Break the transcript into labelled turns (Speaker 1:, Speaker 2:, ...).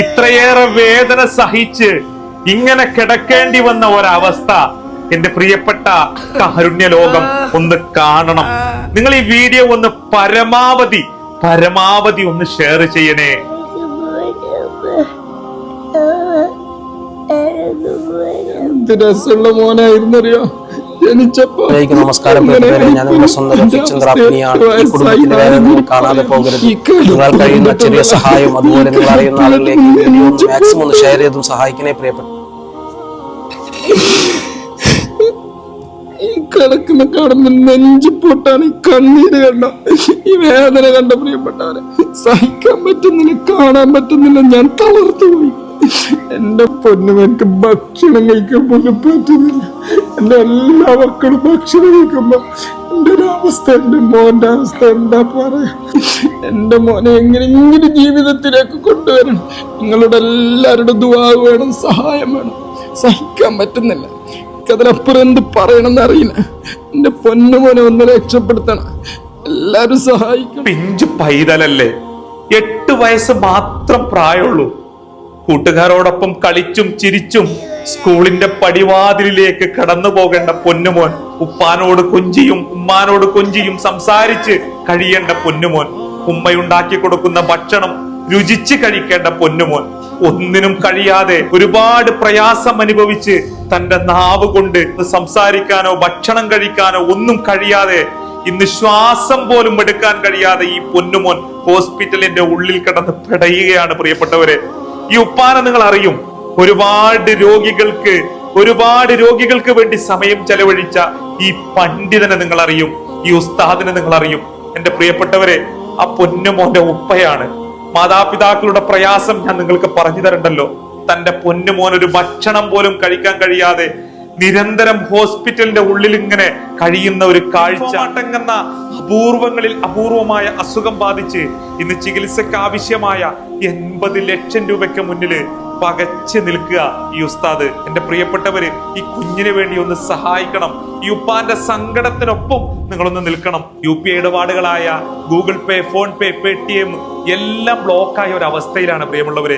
Speaker 1: ഇത്രയേറെ വേദന സഹിച്ച് ഇങ്ങനെ കിടക്കേണ്ടി വന്ന ഒരവസ്ഥ എന്റെ പ്രിയപ്പെട്ട കാരുണ്യ ലോകം ഒന്ന് കാണണം. നിങ്ങൾ ഈ വീഡിയോ ഒന്ന് പരമാവധി ഒന്ന് ഷെയർ ചെയ്യണേ.
Speaker 2: രസമുള്ള മോനായിരുന്നറിയോ ജനിച്ചപ്പോ.
Speaker 3: നമസ്കാരം. ഞാൻ നിങ്ങളുടെ സ്വന്തം ചിന്ത്രാപ്നിയാണ്. ഈ കുടുംബത്തിന്റെ വേദന നിങ്ങൾ കാണാതെ പോകരുത്. നിങ്ങൾ കഴിയുന്ന ചെറിയ സഹായം അതുപോലെ നിങ്ങൾ അറിയുന്ന ആളുകളിലേക്ക് വീഡിയോ മാക്സിമം ഒന്ന് ഷെയർ ചെയ്തും സഹായിക്കണേ പ്രിയപ്പെട്ടു.
Speaker 2: ഈ കിടക്കുന്ന കടന്ന് നെഞ്ചു പൊട്ടാണ്. ഈ കണ്ണീര് കണ്ട, ഈ വേദന കണ്ട പ്രിയപ്പെട്ടവരെ സഹിക്കാൻ പറ്റുന്നില്ല, കാണാൻ പറ്റുന്നില്ല. ഞാൻ തളർത്തു പോയി. എന്റെ പൊന്നും എനിക്ക് ഭക്ഷണം കഴിക്കാൻ പോലും പറ്റുന്നില്ല. എന്റെ എല്ലാ മക്കളും ഭക്ഷണം കഴിക്കുമ്പോ എന്റെ ഒരു അവസ്ഥ, എന്റെ മോന്റെ അവസ്ഥ എന്താ പറയാ. എന്റെ മോനെ എങ്ങനെ ജീവിതത്തിലേക്ക് കൊണ്ടുവരണം. നിങ്ങളുടെ എല്ലാവരുടെ ദുആ വേണം, സഹായം വേണം. സഹിക്കാൻ പറ്റുന്നില്ല. അതിലപ്പുറം എന്ത് പറയണമെന്ന് അറിയില്ല. എന്റെ പൊന്നുമോനെ ഒന്ന് രക്ഷപ്പെടുത്തണം. എല്ലാരും സഹായിക്കണം.
Speaker 1: പിഞ്ചു പൈതലല്ലേ, 8 വയസ്സ് മാത്രം പ്രായമുള്ളൂ. കൂട്ടുകാരോടൊപ്പം കളിച്ചും ചിരിച്ചും സ്കൂളിന്റെ പടിവാതിലിലേക്ക് കടന്നു പോകേണ്ട പൊന്നുമോൻ, ഉപ്പാനോട് കൊഞ്ചിയും ഉമ്മാനോട് കൊഞ്ചിയും സംസാരിച്ച് കഴിയേണ്ട പൊന്നുമോൻ, ഉമ്മയുണ്ടാക്കി കൊടുക്കുന്ന ഭക്ഷണം രുചിച്ച് കഴിക്കേണ്ട പൊന്നുമോൻ, ഒന്നിനും കഴിയാതെ ഒരുപാട് പ്രയാസം അനുഭവിച്ച് തന്റെ നാവ് കൊണ്ട് സംസാരിക്കാനോ ഭക്ഷണം കഴിക്കാനോ ഒന്നും കഴിയാതെ ഇന്ന് ശ്വാസം പോലും എടുക്കാൻ കഴിയാതെ ഈ പൊന്നുമോൻ ഹോസ്പിറ്റലിന്റെ ഉള്ളിൽ കിടന്ന് പിടയുകയാണ്. പ്രിയപ്പെട്ടവരെ, ഈ ഉപ്പാനെ നിങ്ങൾ അറിയും. ഒരുപാട് രോഗികൾക്ക് വേണ്ടി സമയം ചെലവഴിച്ച ഈ പണ്ഡിതനെ നിങ്ങൾ അറിയും, ഈ ഉസ്താദിനെ നിങ്ങൾ അറിയും. എന്റെ പ്രിയപ്പെട്ടവരെ, ആ പൊന്നുമോന്റെ ഉപ്പയാണ്. മാതാപിതാക്കളുടെ പ്രയാസം ഞാൻ നിങ്ങൾക്ക് പറഞ്ഞു തരണ്ടല്ലോ. തന്റെ പൊന്നുമോൻ ഒരു ഭക്ഷണം പോലും കഴിക്കാൻ കഴിയാതെ നിരന്തരം ഹോസ്പിറ്റലിന്റെ ഉള്ളിൽ ഇങ്ങനെ കഴിയുന്ന ഒരു കാഴ്ച. അടങ്ങുന്ന അപൂർവമായ അസുഖം ബാധിച്ച് ഇന്ന് ചികിത്സക്ക് ആവശ്യമായ 80 ലക്ഷം രൂപയ്ക്ക് മുന്നില് പകച്ചു നിൽക്കുക ഈ ഉസ്താദ്. എന്റെ പ്രിയപ്പെട്ടവര്, ഈ കുഞ്ഞിന് വേണ്ടി ഒന്ന് സഹായിക്കണം. ഈ ഉപ്പാന്റെ സങ്കടത്തിനൊപ്പം നിങ്ങളൊന്ന് നിൽക്കണം. UPI ഇടപാടുകളായ ഗൂഗിൾ പേ, ഫോൺ പേ, പേടിഎം എല്ലാം ബ്ലോക്കായ ഒരു അവസ്ഥയിലാണ് പ്രിയമുള്ളവരെ.